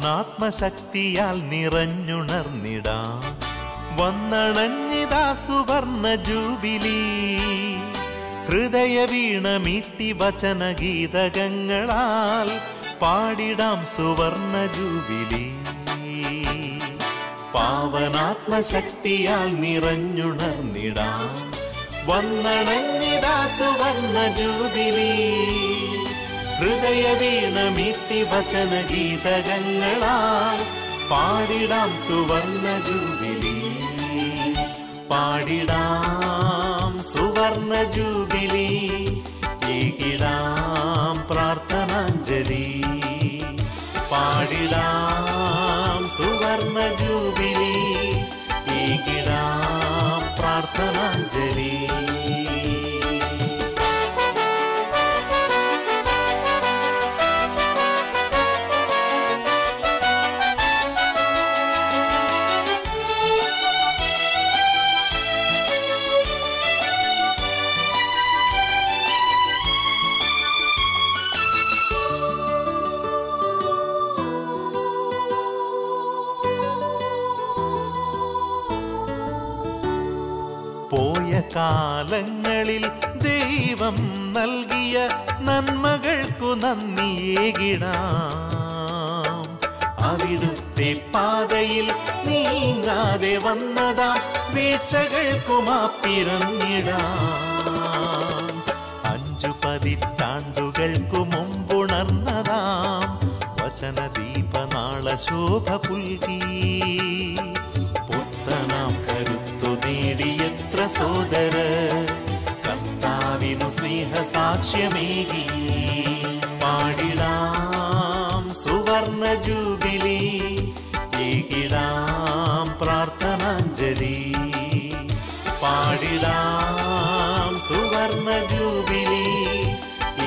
പാവനാത്മശക്തിയാൽ നിറഞ്ഞുണർന്നിടാം. വന്നണഞ്ഞിതാ സുവർണ ജൂബിലി. ഹൃദയ വീണമീട്ടി വചനഗീതകങ്ങളാൽ പാടിടാം സുവർണ ജൂബിലി. പാവനാത്മശക്തിയാൽ നിറഞ്ഞുണർന്നിടാം. വന്നണഞ്ഞിതാ സുവർണ ജൂബിലി. ഹൃദയ വീണമീട്ടി വചനഗീതകങ്ങളാൽ പാടിടാം സുവർണ ജൂബിലി. പാടിടാം സുവർണ ജൂബിലി. ഏകിടാം പ്രാർത്ഥനാഞ്ജലി. പാടിടാം സുവർണ ജൂബിലി. ഏകിടാം പ്രാർത്ഥനാഞ്ജലി. പോയ കാലങ്ങളിൽ ദൈവം നൽകിയ നന്മകൾക്കു നന്ദിയേകിടാം. അവിടുത്തെ പാതയിൽ നീങ്ങാതെ വന്നതാം വീഴ്ചകൾക്കു മാപ്പിറങ്ങിടാം. 5 പതിറ്റാണ്ടുകൾക്കു മുമ്പുണർന്നതാം വചനദീപനാള ശോഭ പുൽകി. പുത്തനാം കരുത്തു നേടിയെത്ര സോദര കർത്താവിനു സ്നേഹ സാക്ഷ്യമേകി. പാടിടാം സുവർണ ജൂബിലി. ഏകിടാം പ്രാർത്ഥനാഞ്ജലി. പാടിടാം സുവർണ ജൂബിലി.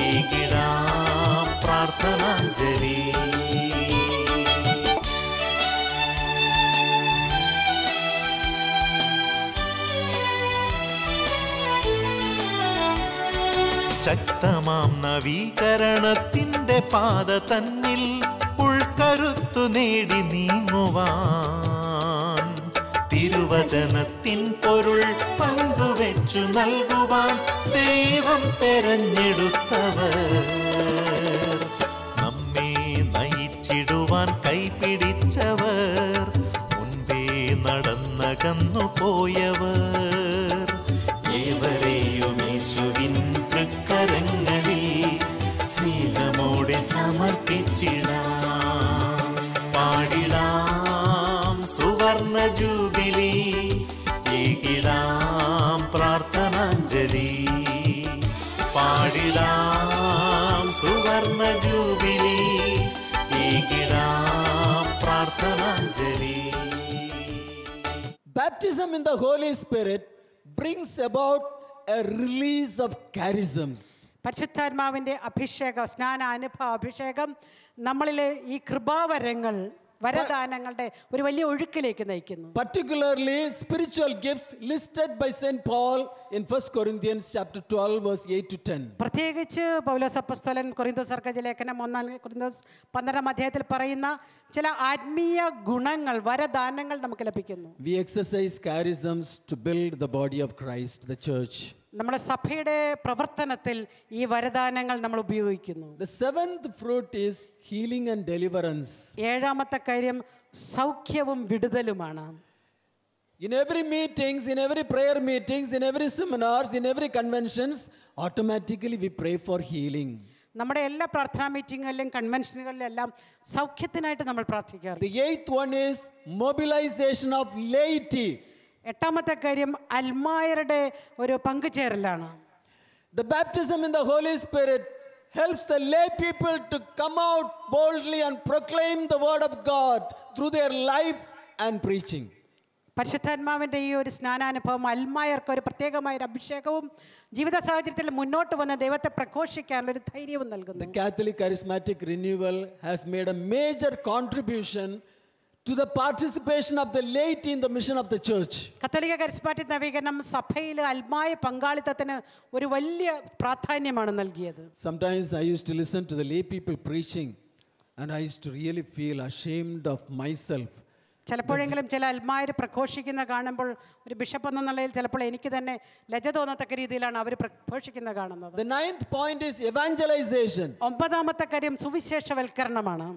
ഏകിടാം പ്രാർത്ഥനാഞ്ജലി. ശക്തമാം നവീകരണത്തിന്റെ പാത തന്നിൽ ഉൾക്കരുത്തു നേടി നീങ്ങുവാൻ. തിരുവചനത്തിൻ പൊരുൾ പങ്കുവെച്ചു നൽകുവാൻ ദൈവം തെരഞ്ഞെടുത്തവർ. നമ്മെ നയിച്ചിടുവാൻ കൈപിടിച്ചവർ. മുൻപേ നടന്നകന്നു പോയവർ. ഏവരെയും യേശുവിൻ തൃക്കരങ്ങളിൽ സ്നേഹമോടെ സമർപ്പിച്ചിടാം. പാടിടാം സുവർണ ജൂബിലി. ഏകിടാം പ്രാർത്ഥനാഞ്ജലി. പാടിടാം സുവർണ jubilee. ഏകിടാം പ്രാർത്ഥനാഞ്ജലി. Baptism in the Holy Spirit brings about a release of charisms. പരിശുദ്ധാത്മാവിൻ്റെ അഭിഷേകം, സ്നാന അനുഭവ അഭിഷേകം നമ്മളിലെ ഈ കൃപാവരങ്ങൾ, വരദാനങ്ങളുടെ ഒരു വലിയ ഒഴുക്കിലേക്ക് നയിക്കുന്നു. Particularly spiritual gifts listed by St. Paul in 1 Corinthians chapter 12 verse 8 to 10. പ്രത്യേകിച്ച് പൗലോസ് അപ്പോസ്തലൻ കൊരിന്തോസ്യർക്ക് ലേഖനം 1 കൊരിന്തോസ് 12 അധ്യായത്തിൽ പറയുന്ന ചില ആത്മീയ ഗുണങ്ങൾ, വരദാനങ്ങൾ നമുക്ക് ലഭിക്കുന്നു. We exercise charisms to build the body of Christ, the church. നമ്മുടെ സഭയുടെ പ്രവർത്തനത്തിൽ ഈ വരദാനങ്ങൾ നമ്മൾ ഉപയോഗിക്കുന്നു. The seventh fruit is healing and deliverance. ഏഴാമത്തെ കാര്യം സൗഖ്യവും വിടുതലുമാണ്. In every meetings, in every prayer meetings, in every seminars, in every conventions, automatically we pray for healing. നമ്മുടെ എല്ലാ പ്രാർത്ഥനാ മീറ്റിങ്ങുകളിലും കൺവെൻഷനുകളിലും എല്ലാം സൗഖ്യത്തിനായിട്ട് നമ്മൾ പ്രാർത്ഥിക്കാറ്. The eighth one is mobilization of laity. എട്ടാമത്തെ കാര്യം അൽമായരുടെ ഒരു പങ്കുചേരലാണ്. The baptism in the Holy Spirit helps the lay people to come out boldly and proclaim the word of God through their life and preaching. പരിശുദ്ധാത്മാവിൻ്റെ ഈ ഒരു സ്നാനാനുഭവം അൽമായർക്ക് ഒരു പ്രത്യേകമായ ഒരു അഭിഷേകവും ജീവിത സാഹചര്യത്തിൽ മുന്നോട്ട് വന്ന് ദൈവത്തെ പ്രഘോഷിക്കാനുള്ള ഒരു ധൈര്യവും നൽകുന്നു. The Catholic Charismatic Renewal has made a major contribution to the participation of the laity in the mission of the church. കത്തോലിക്ക കരിസ്മാറ്റിക് നവീകരണം സഭയിൽ അൽമായ പങ്കാളിത്തത്തിന് ഒരു വലിയ പ്രാധാന്യമാണ് നൽകിയത്. Sometimes I used to listen to the lay people preaching. And I used to really feel ashamed of myself. ചിലപ്പോഴെങ്കിലും ചില അൽമാര് പ്രഘോഷിക്കുന്ന കാണുമ്പോൾ ഒരു ബിഷപ്പ് എന്ന നിലയിൽ ചിലപ്പോൾ എനിക്ക് തന്നെ ലജ്ജ തോന്നത്തക്ക രീതിയിലാണ് അവർ പ്രഘോഷിക്കുന്ന കാണുന്നത്. The ninth point is evangelization. ഒമ്പതാമത്തെ കാര്യം സുവിശേഷവൽക്കരണമാണ്.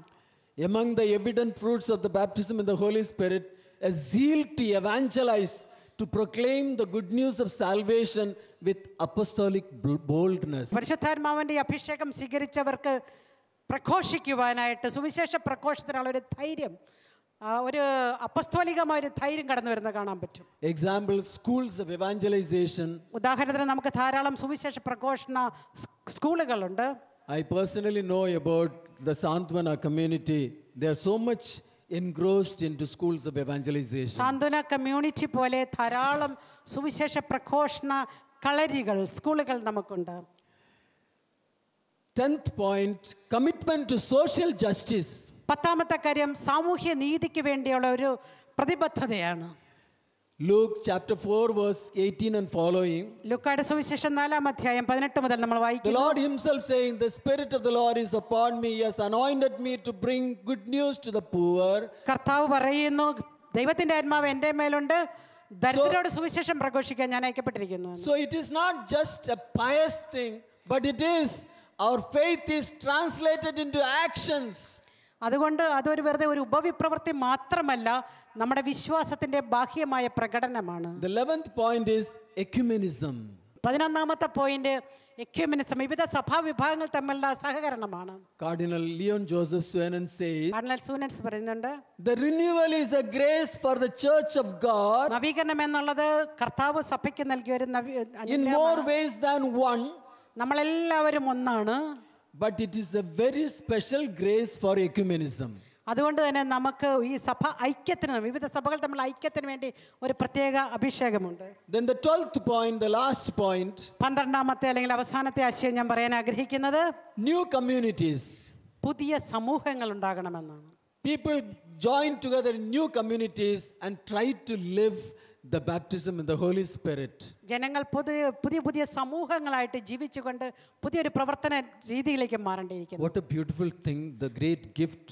Among the evident fruits of the baptism in the Holy Spirit, a zeal to evangelize, to proclaim the good news of salvation with apostolic boldness. പരിശുദ്ധാത്മാവിന്റെ അഭിഷേകം സ്വീകരിച്ചവർക്ക് പ്രഘോഷിക്കുവാനായിട്ട് സുവിശേഷ പ്രഘോഷത്തിനുള്ള ഒരു ധൈര്യം, ഒരു അപ്പസ്തോലികമായ ഒരു ധൈര്യം കടന്നു വരുന്നത് കാണാൻ പറ്റും. Example, schools of evangelization. ഉദാഹരണത്തിന് നമുക്ക് ധാരാളം സുവിശേഷ പ്രഘോഷണ സ്കൂളുകളുണ്ട്. I personally know about the Santvana community. They are so much engrossed into schools of evangelization. സാന്ത്വന കമ്മ്യൂണിറ്റി പോലെ ധാരാളം സുവിശേഷ പ്രഘോഷണ കളരികൾ, സ്കൂളുകൾ നമുക്കുണ്ട്. 10th point, commitment to social justice. പത്താമത്തെ കാര്യം സാമൂഹ്യ നീതിക്ക് വേണ്ടിയുള്ള ഒരു പ്രതിബദ്ധതയാണ്. Luke chapter 4 verse 18 and following. ലൂക്കായുടെ സുവിശേഷം 4-ാം അധ്യായം 18 മുതൽ നമ്മൾ The വായിക്കുന്നു. Lord himself saying, the Spirit of the Lord is upon me. He has anointed me to bring good news to the poor. കർത്താവ് പറയുന്നു, ദൈവത്തിന്റെ ആത്മാവ് എൻ്റെ മേലുണ്ട്, ദരിദ്രരോട് സുവിശേഷം പ്രഘോഷിക്കാൻ ഞാൻ അയക്കപ്പെട്ടിരിക്കുന്നു. So it is not just a pious thing, but it is our faith is translated into actions. അതുകൊണ്ട് അതൊരു വെറുതെ ഒരു ഉപവിപ്രവൃത്തി മാത്രമല്ല, നമ്മുടെ വിശ്വാസത്തിന്റെ ബാഹ്യമായ പ്രകടനമാണ്. The 11th point is ecumenism. 11-ാമത്തെ പോയിന്റ് എക്യുമെനിസം, വിവിധ സഭാ വിഭാഗങ്ങൾ തമ്മിലുള്ള സഹകരണമാണ്. Cardinal Leon Joseph Swanen says, cardinal Suenens പറയുന്നുണ്ട്, the renewal is a grace for the church of God നവീകരണം എന്നുള്ളത് കർത്താവ് സഭയ്ക്ക് നൽകിയ ഒരു in more ways than one, നമ്മളെല്ലാവരും ഒന്നാണ്. but it is a very special grace for ecumenism. അതുകൊണ്ട് തന്നെ നമുക്ക് ഈ സഭ ഐക്യത്തിന്, വിവിധ സഭകൾ തമ്മിൽ ഐക്യത്തിന് വേണ്ടി ഒരു പ്രത്യേക അഭിഷേകമുണ്ട്. Then the 12th point, the last point, 12-ാമത്തെ അല്ലെങ്കിൽ അവസാനത്തെ ആശയം ഞാൻ പറയാൻ ആഗ്രഹിക്കുന്നത് new communities. പുതിയ സമൂഹങ്ങൾ ഉണ്ടാകണമെന്നാണ്. People join together in new communities and try to live the baptism in the Holy Spirit. ജനങ്ങൾ പുതിയ പുതിയ സമൂഹങ്ങളായിട്ട് ജീവിച്ചുകൊണ്ട് പുതിയൊരു പ്രവർത്തന രീതിയിലേക്ക് മാറേണ്ടിയിരിക്കുന്നു. What a beautiful thing, the great gift,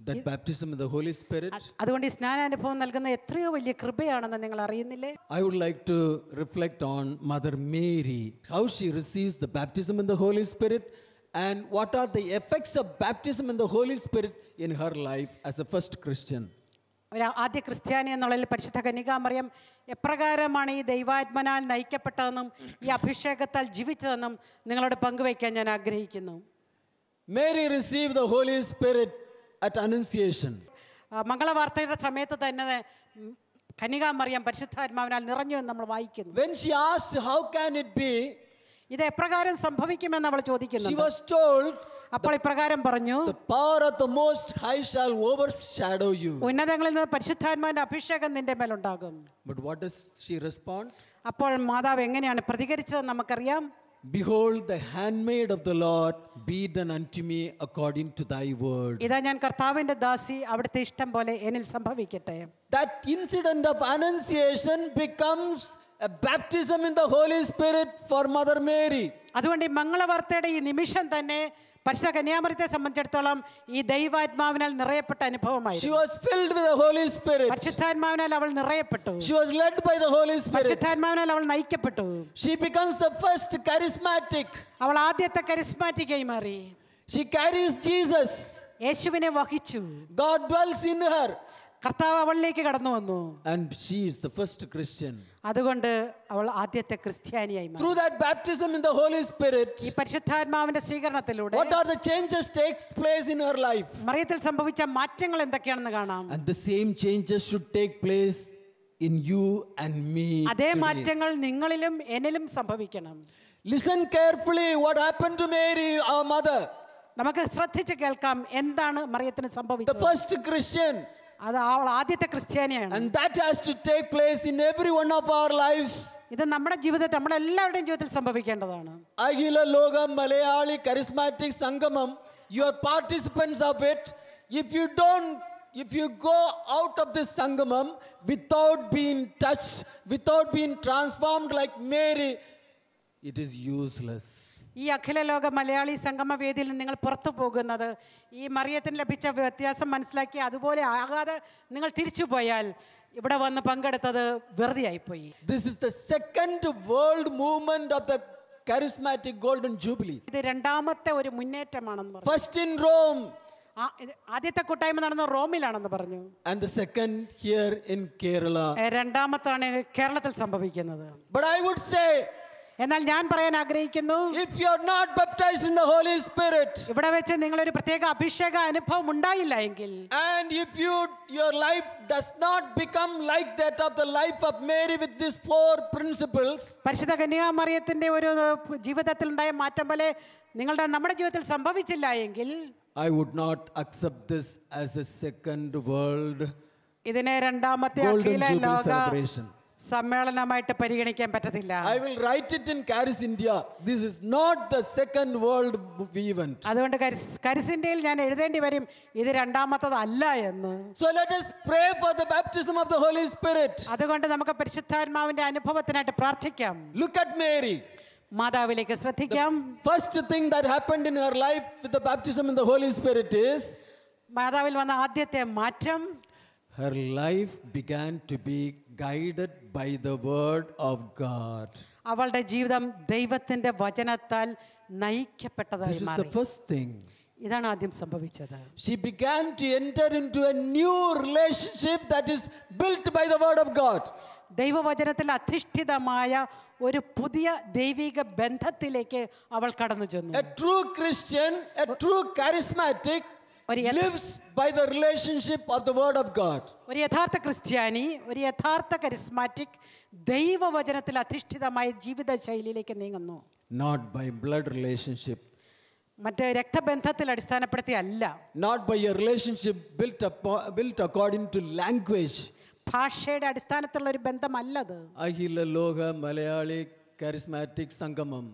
that baptism in the Holy Spirit. അതുകൊണ്ട് ഈ സ്നാനാനുഭവം നൽകുന്ന എത്രയോ വലിയ കൃപയാണെന്ന് നിങ്ങൾ അറിയുന്നില്ലേ? I would like to reflect on Mother Mary, how she receives the baptism in the Holy Spirit and what are the effects of baptism in the Holy Spirit in her life as a first Christian. ഒരു ആദ്യ ക്രിസ്ത്യാനി എന്നുള്ളതിൽ പരിശുദ്ധ കന്യകാമറിയം എപ്രകാരമാണ് ഈ ദൈവാത്മനാൽ നയിക്കപ്പെട്ടതെന്നും ഈ അഭിഷേകത്താൽ ജീവിച്ചതെന്നും നിങ്ങളോട് പങ്കുവയ്ക്കാൻ ഞാൻ ആഗ്രഹിക്കുന്നു. Mary received the Holy Spirit at Annunciation. മംഗളവാർത്തയുടെ സമയത്ത് തന്നെ കന്യകാമറിയം പരിശുദ്ധാത്മാവിനാൽ നിറഞ്ഞു എന്ന് നമ്മൾ വായിക്കുന്നു. When she asked how can it be, ഇത് എപ്രകാരം സംഭവിക്കുമെന്ന് അവൾ ചോദിക്കുന്നു. she was told, അപ്പോൾ ഇപ്രകാരം പറഞ്ഞു, the power of the Most High shall overshadow you. ഉന്നതങ്ങളിൽ നിന്ന് പരിശുദ്ധാത്മാവിന്റെ അഭിഷേകം നിന്റെ മേലുണ്ടാകും. But what does she respond? അപ്പോൾ മാതാവ് എങ്ങനെയാണ് പ്രതികരിച്ചത് നമുക്കറിയാം. Behold, the handmaid of the Lord, be done unto me according to thy word. ഇതാ ഞാൻ കർത്താവിന്റെ ദാസി, അവിടുത്തെ ഇഷ്ടം പോലെ എന്നിൽ സംഭവിക്കട്ടെ. That incident of Annunciation becomes a baptism in the Holy Spirit for Mother Mary. അതുകൊണ്ട് ഈ മംഗളവാർത്തയുടെ ഈ നിമിഷം തന്നെ പരിശുദ്ധ കന്യാമറിയത്തെ സംബന്ധിച്ചിടത്തോളം ഈ ദൈവാത്മാവിനാൽ നിറയപ്പെട്ട She അനുഭവമായിരുന്നു. was filled with the Holy Spirit. പരിശുദ്ധാത്മാവിനാൽ അവൾ നിറയപ്പെട്ടു. She was led by the Holy Spirit. പരിശുദ്ധാത്മാവിനാൽ അവൾ നയിക്കപ്പെട്ടു. She becomes the first charismatic. അവൾ ആദ്യത്തെ കരിസ്മാറ്റിക്കായി മാറി. She carries Jesus. യേശുവിനെ വഹിച്ചു. God dwells in her. കർത്താവ് അവളിലേക്ക് കടന്നു വന്നു. And she is the first Christian. അതുകൊണ്ട് അവൾ ആദ്യത്തെ ക്രിസ്ത്യാനിയായി മാറി. Through that baptism in the Holy Spirit, ഈ പരിശുദ്ധാത്മാവിന്റെ സ്വീകരണത്തിലൂടെ what are the changes takes place in her life? മറിയത്തിൽ സംഭവിച്ച മാറ്റങ്ങൾ എന്തൊക്കെയാണെന്ന് കാണാം. And the same changes should take place in you and me. അതേ today. മാറ്റങ്ങൾ നിങ്ങളിലും എന്നിലും സംഭവിക്കണം. Listen carefully what happened to Mary, our mother. നമുക്ക് ശ്രദ്ധിച്ച് കേൾക്കാം എന്താണ് മറിയത്തിന് The സംഭവിച്ചത്. first Christian. അത് അവൾ ആദ്യത്തെ ക്രിസ്ത്യാനിയാണ്. And that has to take place in every one of our lives. ഇത് നമ്മുടെ ജീവിതത്തിൽ, നമ്മുടെ എല്ലാവരുടെയും ജീവിതത്തിൽ സംഭവിക്കേണ്ടതാണ്. Agila Logam Malayali Charismatic Sangamam, you are participants of it. If you go out of this Sangamam without being touched, without being transformed like Mary, it is useless. ഈ അഖില ലോക മലയാളി സംഗമ വേദിയിൽ നിന്ന് നിങ്ങൾ പുറത്തു പോകുന്നത് ഈ മറിയത്തിന് ലഭിച്ച വ്യത്യാസം മനസ്സിലാക്കി അതുപോലെ ആകാതെ നിങ്ങൾ തിരിച്ചു പോയാൽ ഇവിടെ വന്ന് പങ്കെടുത്തത് വെറുതെ ആയിപ്പോയി. This is the second world movement of the charismatic golden jubilee. ഇത് രണ്ടാമത്തെ ഒരു മുന്നേറ്റമാണെന്ന് പറഞ്ഞു. First in Rome, ആദ്യത്തെ കൂട്ടായ്മ നടന്ന റോമിലാണെന്ന് പറഞ്ഞു. and the second here in Kerala. രണ്ടാമത്താണ് കേരളത്തിൽ സംഭവിക്കുന്നത്. But I would say, എന്നാൽ ഞാൻ പറയാൻ ആഗ്രഹിക്കുന്നു, if you are not baptized in the Holy Spirit, ഇവിടെ വെച്ച് നിങ്ങളൊരു പ്രത്യേക അഭിഷേക അനുഭവം ഉണ്ടായില്ല എങ്കിൽ, and if your life does not become like that of the life of Mary with these 4 principles, പരിശുദ്ധ കന്യകാമറിയത്തിന്റെ ഒരു ജീവിതത്തിൽ ഉണ്ടായ മാറ്റം പോലെ നമ്മുടെ ജീവിതത്തിൽ സംഭവിച്ചില്ല എങ്കിൽ, I would not accept this as a second world ഇതിനെ രണ്ടാമത്തെ golden അഖില jubilee ലോക celebration. സമ്മേളനമായിട്ട് പരിഗണിക്കാൻ പറ്റത്തില്ല. I will write it in Charis India. This is not the second world event. അതുകൊണ്ട് കരിസ് ഇന്ത്യയിൽ ഞാൻ എഴുതേണ്ടി വരും ഇത് രണ്ടാമത്തതല്ല എന്ന്. So let us pray for the baptism of the Holy Spirit. അതുകൊണ്ട് നമുക്ക് പരിശുദ്ധാത്മാവിന്റെ അനുഭവത്തിനായിട്ട് പ്രാർത്ഥിക്കാം. Look at Mary. മാതാവിലേക്ക് ശ്രദ്ധിക്കാം. First thing that happened in her life with the baptism in the Holy Spirit is മാതാവിൽ വന്ന ആദ്യത്തെ മാറ്റം, her life began to be guided by the word of God. അവളുടെ ജീവിതം ദൈവത്തിന്റെ വചനത്താൽ നയിക്കപ്പെട്ടതായി This is മാറി. the first thing. ഇതാണ് ആദ്യം സംഭവിച്ചത്. She began to enter into a new relationship that is built by the word of God. ദൈവവചനത്തിൽ അധിഷ്ഠിതമായ ഒരു പുതിയ ദൈവിക ബന്ധത്തിലേക്ക് അവൾ കടന്നു ചെന്നു. A true Christian, a true charismatic lives by the relationship of the word of God. ഒരു യഥാർത്ഥ ക്രിസ്ത്യാനി, ഒരു യഥാർത്ഥ കരിസ്മാറ്റിക് ദൈവവചനത്തിൽ അധിഷ്ഠിതമായ ജീവിത ശൈലിയിലേക്ക് നീങ്ങുന്നു. Not by blood relationship. മറ്റ് രക്തബന്ധത്തിൽ അടിസ്ഥാനപ്പെടുത്തി അല്ല. Not by a relationship built according to language. ഭാഷയുടെ അടിസ്ഥാനത്തിലുള്ള ഒരു ബന്ധമല്ലത്. അഖില ലോക മലയാളി കരിസ്മാറ്റിക് സംഗമം.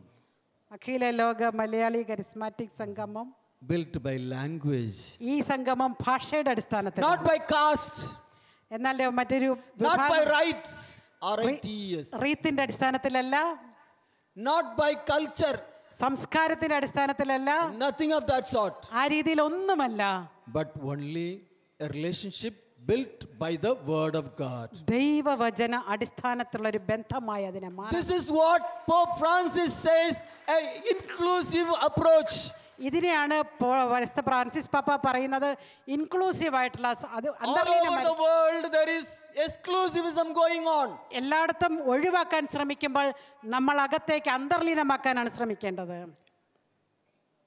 അഖില ലോക മലയാളി കരിസ്മാറ്റിക് സംഗമം built by language. ഈ സംഗമം ഭാഷയുടെ അടിസ്ഥാനത്തിൽ, Not by caste. എന്നാൽ മറ്റൊരു Not by rights. RITS. റീത്തിന്റെ അടിസ്ഥാനത്തിലല്ല. Not by culture. സംസ്കാരത്തിന്റെ അടിസ്ഥാനത്തിലല്ല. Nothing of that sort. ആ രീതിയിൽ ഒന്നുമല്ല. But only a relationship built by the word of God. ദൈവവചന അടിസ്ഥാനത്തിലുള്ള ഒരു ബന്ധമായി അതിനെ മാറി. This is what Pope Francis says, an inclusive approach. ഇതിനെയാണ് ഫ്രാൻസിസ് പാപ്പ പറയുന്നത് ഇൻക്ലൂസീവ് ആയിട്ടുള്ള. All over the world there is exclusivism going on. എല്ലായിടത്തും ഒഴിവാക്കാൻ ശ്രമിക്കുമ്പോൾ നമ്മൾ അകത്തേക്ക് അന്തർലീനമാക്കാനാണ് ശ്രമിക്കേണ്ടത്.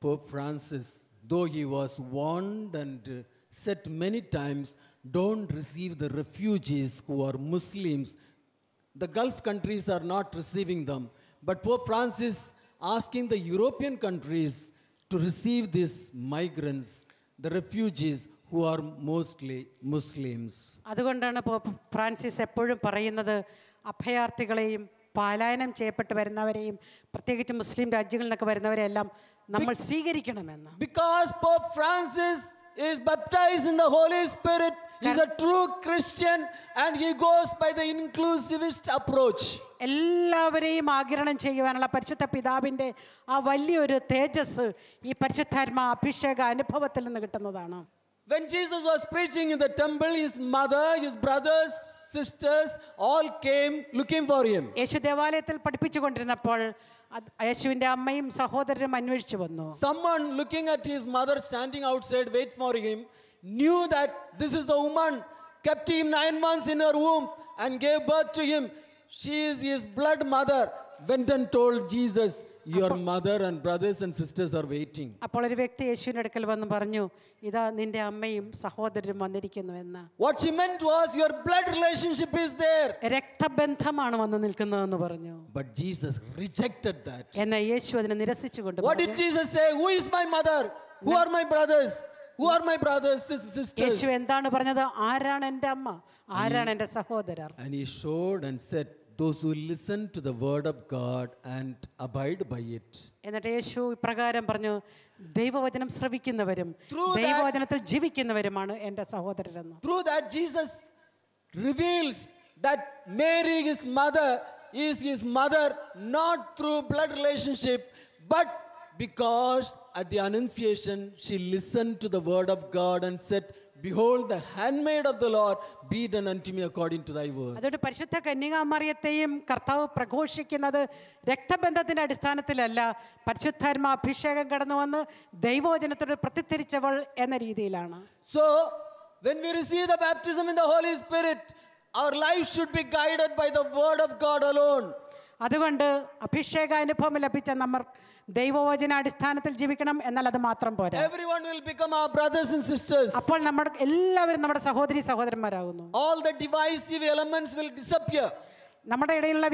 Pope Francis, though he was warned and said many times, don't receive the refugees who are Muslims. The Gulf countries are not receiving them. But Pope Francis asking the European countries to receive these migrants, the refugees who are mostly Muslims. അതുകൊണ്ടാണ് pop Francis എപ്പോഴും പറയുന്നത് അഭയാർത്ഥികളെയും പലായനം ചെയ്യപ്പെട്ട് വരുന്നവരെയും പ്രത്യേകിച്ച് മുസ്ലിം രാജ്യങ്ങളിൽ നിന്നൊക്കെ വരുന്നവരെല്ലാം നമ്മൾ സ്വീകരിക്കണമെന്ന്. Because Pope Francis is baptized in the Holy Spirit, he is a true Christian and he goes by the inclusivist approach. എല്ലാവരെയും ആഗിരണം ചെയ്യുവാനുള്ള പരിശുദ്ധ പിതാവിൻ്റെ ആ വലിയൊരു തേജസ് ഈ പരിശുദ്ധാത്മാ അഭിഷേക അനുഭവത്തിൽ നിന്ന് കിട്ടുന്നതാണ്. When Jesus was preaching in the temple, his mother, his brothers, sisters all came looking for him. യേശു ദേവാലയത്തിൽ പഠിപ്പിച്ചുകൊണ്ടിരുന്നപ്പോൾ യേശുവിൻ്റെ അമ്മയും സഹോദരനും അന്വേഷിച്ചു വന്നു. Someone looking at his mother standing outside wait for him knew that this is the woman kept him 9 months in her womb and gave birth to him. She is his blood mother. Went and told Jesus, your mother and brothers and sisters are waiting. അപ്പോൾ ഒരു വ്യക്തി യേശുവിന്റെ അടുക്കൽ വന്ന് പറഞ്ഞു, ഇതാ നിന്റെ അമ്മയും സഹോദരനും വന്നിരിക്കുന്നു എന്ന്. What she meant was your blood relationship is there. രക്തബന്ധമാണ് വന്ന് നിൽക്കുന്നതെന്ന് പറഞ്ഞു. But Jesus rejected that. എന്നാൽ യേശു അതിനെ നിരസിച്ചുകൊണ്ട് What did Jesus say? Who is my mother? Who are my brothers? Who are my brothers, sisters? യേശു എന്താണ് പറഞ്ഞത്? ആരാണ് എൻ്റെ അമ്മ, ആരാണ് എൻ്റെ സഹോദരർ? And he showed and said, those who listen to the word of God and abide by it. എന്നിട്ട് യേശു ഇപ്രകാരം പറഞ്ഞു, ദൈവവചനം ശ്രവിക്കുന്നവരും ദൈവവചനത്തിൽ ജീവിക്കുന്നവരുമാണ് എൻ്റെ സഹോദരരെന്ന്. Through that Jesus reveals that Mary, his mother, is his mother, not through blood relationship, but because at the Annunciation she listened to the word of God and said, "Behold, the handmaid of the Lord, be done unto me according to thy word." അതുകൊണ്ട് പരിശുദ്ധ കന്യകാമറിയത്തെയും കർത്താവ് പ്രഘോഷിക്കുന്നത് രക്തബന്ധത്തിന്റെ അടിസ്ഥാനത്തിലല്ല, പരിശുദ്ധാത്മ അഭിഷേകം കടന്നു വന്ന് ദൈവവചനത്തോട് പ്രതികരിച്ചവൾ എന്ന രീതിയിലാണ്. So, when we receive the baptism in the Holy Spirit, our life should be guided by the word of God alone. അതുകൊണ്ട് അഭിഷേകാനുഭവം ലഭിച്ച നമ്മൾ ദൈവവചനാടിസ്ഥാനത്തിൽ ജീവിക്കണം, എന്നാൽ അത് മാത്രം പോരാ. Everyone will become our brothers and sisters. അപ്പോൾ നമ്മൾ എല്ലാവരും നമ്മുടെ സഹോദരി സഹോദരന്മാരാകുന്നു. All the divisive elements will disappear. നമ്മുടെ ഇടയിലുള്ള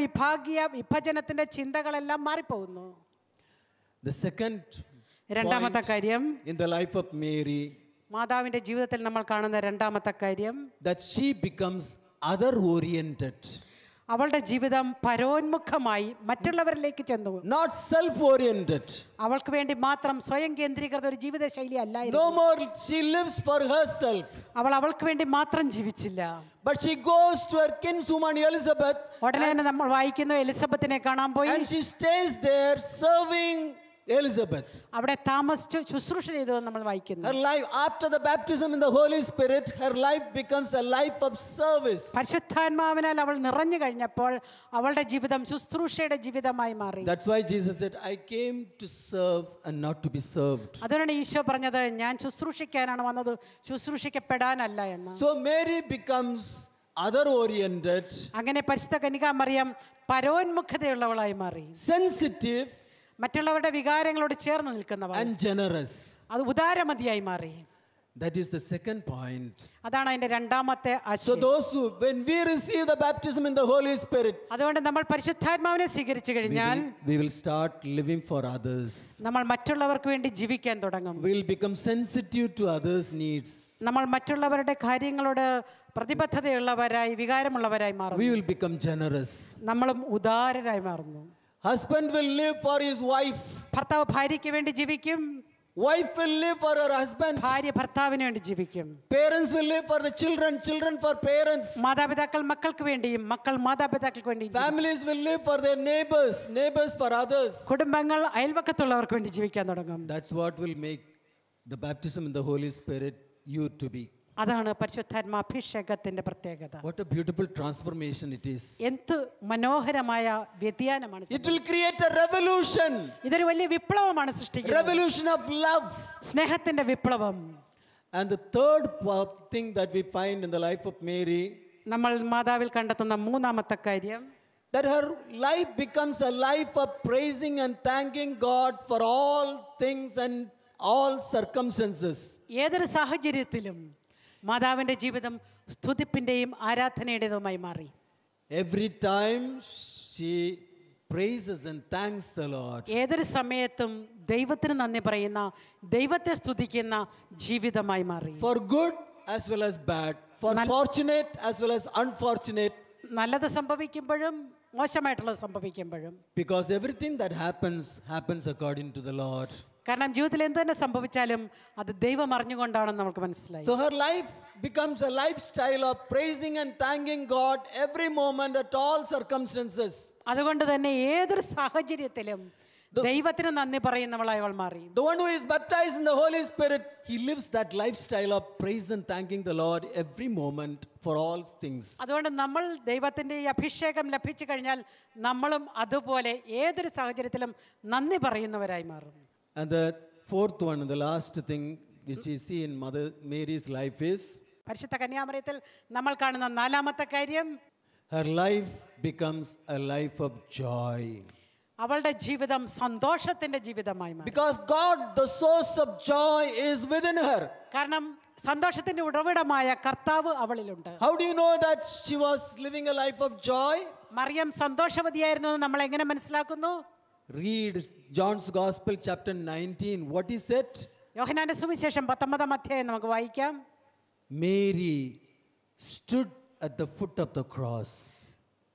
വിഭജനത്തിന്റെ ചിന്തകളെല്ലാം മാറിപ്പോകുന്നു. The second രണ്ടാമത്തെ കാര്യം, in the life of Mary, മാതാവിന്റെ ജീവിതത്തിൽ നമ്മൾ കാണുന്ന രണ്ടാമത്തെ കാര്യം, that she becomes other oriented, അവളുടെ ജീവിതം പരോന്മുഖമായി മറ്റുള്ളവരിലേക്ക് ചെന്നു. not self oriented. അവൾക്ക് വേണ്ടി മാത്രം സ്വയം കേന്ദ്രീകൃത ഒരു ജീവിത ശൈലി അല്ലായിരുന്നു. No more she lives for herself, അവൾക്ക് വേണ്ടി മാത്രം ജീവിച്ചില്ല. but she goes to her kinswoman Elizabeth, ഉടനെ തന്നെ നമ്മൾ വായിക്കുന്നു, എലിസബത്തിനെ കാണാൻ പോയി. and she stays there serving Elizabeth. അവിടെ താമസിച്ചു ശുശ്രൂഷ ചെയ്തു എന്ന് നമ്മൾ വായിക്കുന്നു. Her life after the baptism in the Holy Spirit, her life becomes a life of service. പരിശുദ്ധാത്മാവിനാൽ അവൾ നിറഞ്ഞു കഴിഞ്ഞപ്പോൾ അവളുടെ ജീവിതം ശുശ്രൂഷയുടെ ജീവിതമായി മാറി. That's why Jesus said, "I came to serve and not to be served." അതുകൊണ്ടാണ് ഈശോ പറഞ്ഞത്, ഞാൻ ശുശ്രൂഷിക്കാനാണ് വന്നത്, ശുശ്രൂഷിക്കപ്പെടാനല്ല എന്ന്. So Mary becomes other oriented, അങ്ങനെ പരിശുദ്ധ കന്യകാമറിയം പരോന്മുഖതയുള്ളവളായി മാറി. sensitive മറ്റുള്ളവരുടെ വികാരങ്ങളോട് ചേർന്ന് നിൽക്കുന്നവൾ, and generous. അത് ഉദാരമതിയായി മാറി. That is the second point. അതാണ് അതിന്റെ രണ്ടാമത്തെ So ആശയം. those who, when we receive the baptism in the Holy Spirit, അതുകൊണ്ട് നമ്മൾ പരിശുദ്ധാത്മാവിനെ സ്വീകരിച്ചു കഴിഞ്ഞാൽ we will start living for others. നമ്മൾ മറ്റുള്ളവർക്ക് വേണ്ടി ജീവിക്കാൻ തുടങ്ങും. We will become sensitive to others' needs. നമ്മൾ മറ്റുള്ളവരുടെ കാര്യങ്ങളോട് പ്രതിബദ്ധതയുള്ളവരായി വികാരമുള്ളവരായി മാറും. We will become generous. നമ്മളും ഉദാരരായി മാറുന്നു. Husband will live for his wife. ഭർത്താവ് ഭാര്യയ്ക്ക് വേണ്ടി ജീവിക്കും, Wife will live for her husband. ഭാര്യ ഭർത്താവിന് വേണ്ടി ജീവിക്കും. Parents will live for the children, children for parents. മാതാപിതാക്കൾ മക്കൾക്ക് വേണ്ടിയും മക്കൾ മാതാപിതാക്കൾക്ക് വേണ്ടിയും. Families will live for their neighbors, neighbors for others. കുടുംബങ്ങൾ അയൽവക്കത്തുള്ളവർക്ക് വേണ്ടി ജീവിക്കാൻ തുടങ്ങും. That's what will make the baptism in the Holy Spirit you to be. അതാണ് പരിശുദ്ധാത്മാഭിഷേകത്തിന്റെ പ്രത്യേകത. What a beautiful transformation it is. എന്ത് മനോഹരമായ വ്യതിയാനമാണ്. It will create a revolution. ഇതൊരു വലിയ വിപ്ലവമാണ് സൃഷ്ടിക്കുന്നത്. Revolution of love. സ്നേഹത്തിന്റെ വിപ്ലവം. And the third thing that we find in the life of Mary, നമ്മൾ മാതാവിൽ കണ്ടെത്തുന്ന മൂന്നാമത്തെ കാര്യം, that her life becomes a life of praising and thanking God for all things and all circumstances. ഏതൊരു സാഹചര്യത്തിലും മാതാവിന്റെ ജീവിതം സ്തുതിപ്പിന്റെയും ആരാധനയുടേതുമായി മാറി. Every time she praises and thanks the Lord. ഏതൊരു സമയത്തും ദൈവത്തിന് നന്ദി പറയുന്ന, ദൈവത്തെ സ്തുതിക്കുന്ന ജീവിതമായി മാറി. For good as well as bad, for fortunate as well as unfortunate. നല്ലത് സംഭവിക്കുമ്പോഴും മോശമായിട്ടുള്ളത് സംഭവിക്കുമ്പോഴും. Because everything that happens according to the Lord. കാരണം ജീവിതത്തിൽ എന്ത് തന്നെ സംഭവിച്ചാലും അത് ദൈവം അറിഞ്ഞുകൊണ്ടാണെന്ന് നമുക്ക് മനസ്സിലായി. So her life becomes a lifestyle of praising and thanking God every moment at all circumstances. അതുകൊണ്ട് തന്നെ ഏതൊരു സാഹചര്യത്തിലും ദൈവത്തിന് നന്ദി പറയുന്നവളായി അവൾ മാറി. The one who is baptized in the Holy Spirit, he lives that lifestyle of praise and thanking the Lord every moment for all things. അതുകൊണ്ട് നമ്മൾ ദൈവത്തിന്റെ ഈ അഭിഷേകം ലഭിച്ചു കഴിഞ്ഞാൽ നമ്മളും അതുപോലെ ഏതൊരു സാഹചര്യത്തിലും നന്ദി പറയുന്നവരായി മാറും. And the fourth one, the last thing which we see in Mother Mary's life is, പരിശുദ്ധ കന്യാമറിയത്തിൽ നമ്മൾ കാണുന്ന നാലാമത്തെ കാര്യം, her life becomes a life of joy. അവളുടെ ജീവിതം സന്തോഷത്തിന്റെ ജീവിതമായി മാറി. Because God, the source of joy, is within her. കാരണം സന്തോഷത്തിന്റെ ഉറവിടമായ കർത്താവ് അവളിലുണ്ട്. How do you know that she was living a life of joy? Mariyam സന്തോഷവതിയായിരുന്നു എന്ന് നമ്മൾ എങ്ങനെ മനസ്സിലാക്കുന്നു? Read John's Gospel chapter 19. What is it? യോഹന്നാന്റെ സുവിശേഷം 19-ാം അധ്യായം നമുക്ക് വായിക്കാം. Mary stood at the foot of the cross.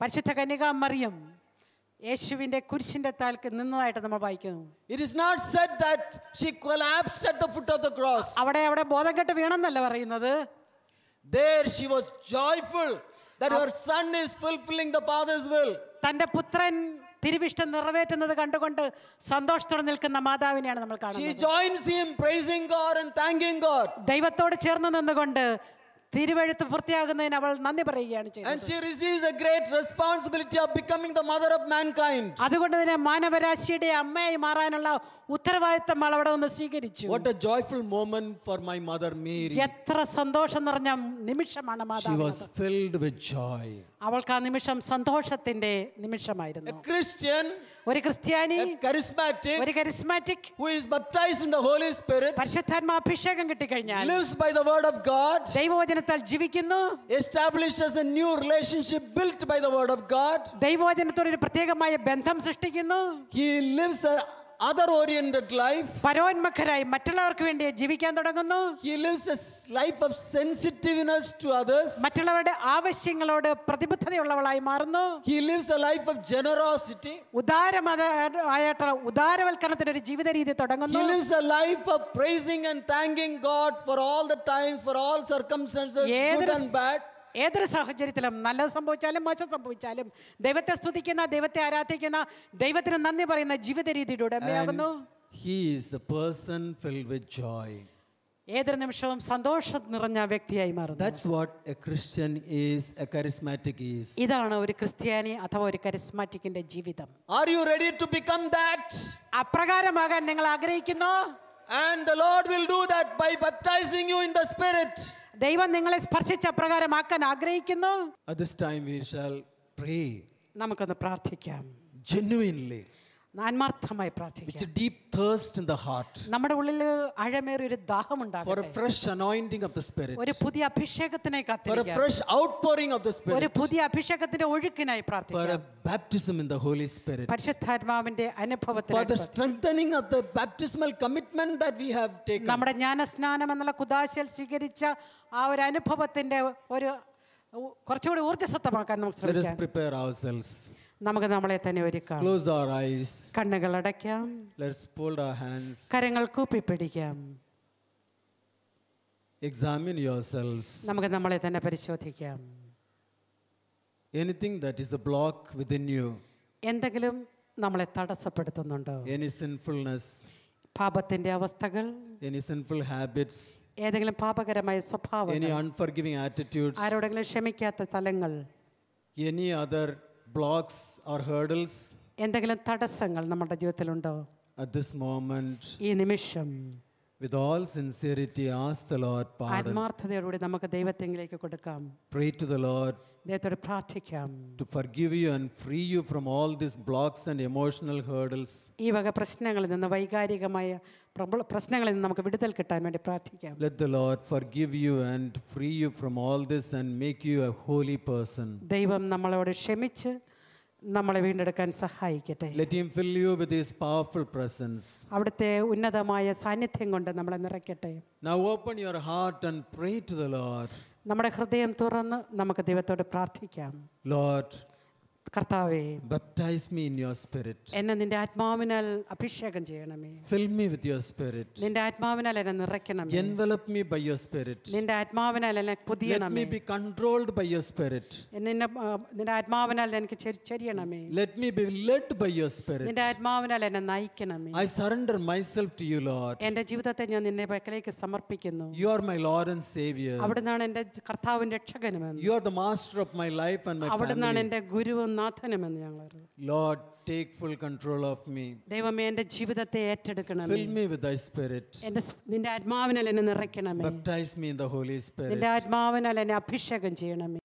പരിശുദ്ധ കന്യകാമറിയം യേശുവിന്റെ കുരിശിന്റെ താൽക്ക് നിന്നതായിട്ട് നമ്മൾ വായിക്കുന്നു. It is not said that she collapsed at the foot of the cross. അവിടെ ബോധം കെട്ട് വീണെന്നല്ല പറയുന്നത്. There she was joyful that her son is fulfilling the Father's will. തൻ്റെ പുത്രൻ തിരുവിഷ്ടം നിറവേറ്റുന്നത് കണ്ടുകൊണ്ട് സന്തോഷത്തോടെ നിൽക്കുന്ന മാതാവിനെയാണ് നമ്മൾ She കാണുന്നത്. joins him praising God and thanking God. ദൈവത്തോട് ചേർന്ന് നിന്നുകൊണ്ട് തിരുവെഴുത്ത് പൂർത്തിയാകുന്നതിന് അവൾ നന്ദി പറയുകയാണ് And ചെയ്തത്. she receives a great responsibility of becoming the mother of mankind. അതുകൊണ്ട് തന്നെ മാനവരാശിയുടെ അമ്മയായി മാറാനുള്ള ഉത്തരവാദിത്തം അവൾ അവിടെ നിന്ന് സ്വീകരിച്ചു. What a joyful moment for my mother Mary. എത്ര സന്തോഷം നിറഞ്ഞ നിമിഷമാണ് She മാതാവ്. was filled with joy. അവൾക്ക് ആ നിമിഷം സന്തോഷത്തിന്റെ നിമിഷമായിരുന്നു. A Christian, ഒരു ക്രിസ്ത്യാനി, a charismatic, ഒരു charismatic, who is baptized in the Holy Spirit, പരിശുദ്ധാത്മാ അഭിഷേകം കിട്ടിക്കഴിഞ്ഞാൽ lives by the word of God, ദൈവവചനത്താൽ ജീവിക്കുന്നു, establishes a new relationship built by the word of God. ദൈവവചനത്തോട് ഒരു പ്രത്യേകമായ ബന്ധം സൃഷ്ടിക്കുന്നു. He lives a other-oriented life. പരോന്മുഖരായി മറ്റുള്ളവർക്ക് വേണ്ടി ജീവിക്കാൻ തുടങ്ങുന്നു. He lives a life of sensitiveness to others. മറ്റുള്ളവരുടെ ആവശ്യങ്ങളോട് പ്രതിബദ്ധതയുള്ളവളായി മാറുന്നു. He lives a life of generosity. ഉദാരമായിട്ടുള്ള ഉദാരവൽക്കരണത്തിന്റെ ഒരു ജീവിത രീതി He തുടങ്ങുന്നു. lives a life of praising and thanking God for all the times, for all circumstances, good and bad. ഏതൊരു സാഹചര്യത്തിലും നല്ലത് സംഭവിച്ചാലും മോശം സംഭവിച്ചാലും ദൈവത്തെ സ്തുതിക്കുന്ന, ദൈവത്തെ ആരാധിക്കുന്ന, ദൈവത്തിന് നന്ദി പറയുന്ന ജീവിത രീതിയുടെ ഉടമയാകുന്നു. He is a person filled with joy. ഏതൊരു നിമിഷവും സന്തോഷം നിറഞ്ഞ വ്യക്തിയായി മാറുന്നു. That's what a Christian is, a charismatic is. ഇതാണ് ഒരു ക്രിസ്ത്യാനി അഥവാ ഒരു കരിസ്മാറ്റിക്കിന്റെ ജീവിതം. Are you ready to become that? അപ്രകാരമാകാൻ നിങ്ങൾ ആഗ്രഹിക്കുന്നു? And the Lord will do that by baptizing you in the Spirit. ദൈവം നിങ്ങളെ സ്പർശിച്ച അപ്രകാരമാക്കാൻ ആഗ്രഹിക്കുന്നു. At this time we shall pray നമുക്കൊന്ന് പ്രാർത്ഥിക്കാം. genuinely. ആത്മാർത്ഥമായി It's പ്രാർത്ഥിക്കാം. a deep thirst in the heart നമ്മുടെ ഉള്ളിൽ ആഴമേറിയ ഒരു ദാഹം for a ഉണ്ടാകട്ടെ. fresh anointing of the Spirit, ഒരു പുതിയ അഭിഷേകത്തിനായി for a കാത്തിരിക്കാം. fresh outpouring of the ഒരു Spirit, പുതിയ അഭിഷേകത്തിന്റെ ഒഴുക്കിനായി for a പ്രാർത്ഥിക്കാം. baptism in the Holy Spirit, പരിശുദ്ധാത്മാവിന്റെ for the അനുഭവത്തിന് strengthening of the baptismal commitment that we have taken. നമ്മുടെ ജ്ഞാനസ്നാനം എന്നുള്ള കുദാശയിൽ സ്വീകരിച്ച ആ ഒരു അനുഭവത്തിന്റെ ഒരു കുറച്ചുകൂടി ഊർജ്ജസ്വത്തമാക്കാൻ നമുക്ക് Let us ശ്രമിക്കാം. prepare ourselves. നമുക്ക് നമ്മളെ തന്നെ ഒരുക്കാം. Close our eyes. കണ്ണുകൾ അടയ്ക്കാം. Let's fold our hands. കരങ്ങൾ കൂപ്പിപ്പിടിക്കാം. Examine yourselves. നമുക്ക് നമ്മളെ തന്നെ പരിശോധിക്കാം. Anything that is a block within you, എന്തെങ്കിലും നമ്മളെ തടസ്സപ്പെടുത്തുന്നുണ്ടോ? any sinfulness, പാപത്തിന്റെ അവസ്ഥകൾ, any sinful habits, ഏതെങ്കിലും പാപകരമായ any സ്വഭാവങ്ങൾ, unforgiving attitudes, ആരോടെങ്കിലും ക്ഷമിക്കാത്ത സ്ഥലങ്ങൾ, any other blocks or hurdles, എന്തെങ്കിലും തടസ്സങ്ങൾ നമ്മുടെ ജീവിതത്തിലുണ്ടോ? at this moment, ഈ നിമിഷം with all sincerity, ask the Lord pardon. ആത്മാർത്ഥതയോടുകൂടി നമുക്ക് ദൈവത്തെങ്കിലേക്ക് കൊടുക്കാം. Pray to the Lord ദൈവത്തോട് പ്രാർത്ഥിക്കാം. to forgive you and free you from all these blocks and emotional hurdles. ഈ വക പ്രശ്നങ്ങളിൽ നിന്ന്, വൈകാരികമായ പ്രശ്നങ്ങളിൽ നിന്ന് നമുക്ക് വിടുതൽ കിട്ടാൻ വേണ്ടി പ്രാർത്ഥിക്കാം. Let the Lord forgive you and free you from all this and make you a holy person. ദൈവം നമ്മളോട് ക്ഷമിച്ച് നമ്മളെ വീണ്ടെടുക്കാൻ സഹായിക്കട്ടെ. Let Him fill you with His powerful presence. അവിടുത്തെ ഉന്നതമായ സാന്നിധ്യം കൊണ്ട് നമ്മളെ നിറയ്ക്കട്ടെ. Now open your heart and pray to the Lord. നമ്മുടെ ഹൃദയം തുറന്ന് നമുക്ക് ദൈവത്തോട് പ്രാർത്ഥിക്കാം. Lord, കർത്താവേ, baptize me in your spirit. എന്നെ നിന്റെ ആത്മാവിനാൽ അഭിഷേകം ചെയ്യണമേ. Fill me with your spirit. നിന്റെ ആത്മാവിനാൽ എന്നെ നിറയ്ക്കണമേ. Envelop me by your spirit. നിന്റെ ആത്മാവിനാൽ എന്നെ Let me പുതിയണമേ. be controlled by your spirit. നിന്റെ ആത്മാവിനാൽ എനിക്ക് ചരിയണമേ. Let me be led by your spirit. നിന്റെ ആത്മാവിനാൽ എന്നെ നയിക്കണമേ. I surrender myself to you, Lord. എന്റെ ജീവിതത്തെ ഞാൻ നിന്റെ പക്കലേക്ക് സമർപ്പിക്കുന്നു. You are my Lord and Savior. അവിടുന്നാണ് എന്റെ കർത്താവും രക്ഷകനുമെന്ന്. You are the master of my life and my അവിടുന്നാണ് family. എന്റെ ഗുരുവും നാഥനുമെന്ന് ഞങ്ങൾ അറിയുന്നു. Lord, take full control of me. ദൈവമേ, എന്റെ ജീവിതത്തെ ഏറ്റെടുക്കണമേ. Fill me with thy spirit. നിന്റെ ആത്മാവിനാൽ എന്നെ നിറയ്ക്കണമേ. Baptize me in the Holy Spirit. നിന്റെ ആത്മാവിനാൽ എന്നെ അഭിഷേകം ചെയ്യണമേ.